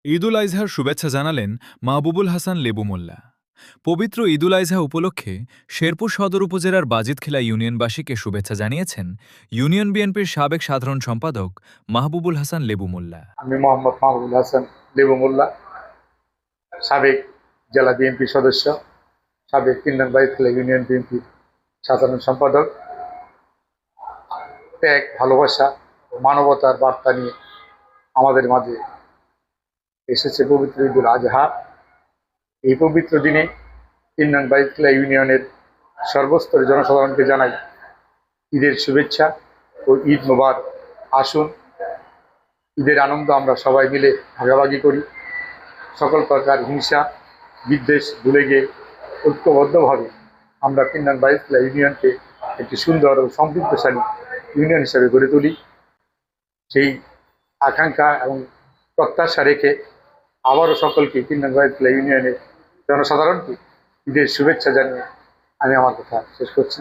ঈদুল আজহার শুভেচ্ছা জানালেন মাহবুবুল হাসান লেবু মোল্লা। পবিত্র ঈদুল আজহা উপলক্ষে শেরপুর সদর উপজেলার বাজিতখিলা ইউনিয়নবাসীকে শুভেচ্ছা জানিয়েছেন ইউনিয়ন বিএনপির সাবেক সাধারণ সম্পাদক মাহবুবুল হাসান লেবু মোল্লা। আমি মোহাম্মদ মাহবুবুল হাসান লেবু মোল্লা, সাবেক জেলা বিএনপি সদস্য, সাবেক কিন্নান বাজিতখিলা ইউনিয়ন বিএনপির সাধারণ সম্পাদক। ত্যাগ, ভালোবাসা ও মানবতার বার্তা নিয়ে আমাদের মাঝে এসেছে পবিত্র ঈদুল আজহা। এই পবিত্র দিনে কিন্নান বাজিতখিলা ইউনিয়নের সর্বস্তরের জনসাধারণকে জানাই ঈদের শুভেচ্ছা ও ঈদ মোবারক। আসুন, ঈদের আনন্দ আমরা সবাই মিলে ভাগাভাগি করি। সকল প্রকার হিংসা বিদ্বেষ ভুলে গিয়ে ঐক্যবদ্ধভাবে আমরা কিন্নান বাজিতখিলা ইউনিয়নকে একটি সুন্দর ও সমৃদ্ধশালী ইউনিয়ন হিসেবে গড়ে তুলি। সেই আকাঙ্ক্ষা এবং প্রত্যাশা রেখে আবারও সকলকে কিন্নান বাজিতখিলা ইউনিয়নের জনসাধারণকে ঈদের শুভেচ্ছা জানিয়ে আমি আমার কথা শেষ করছি।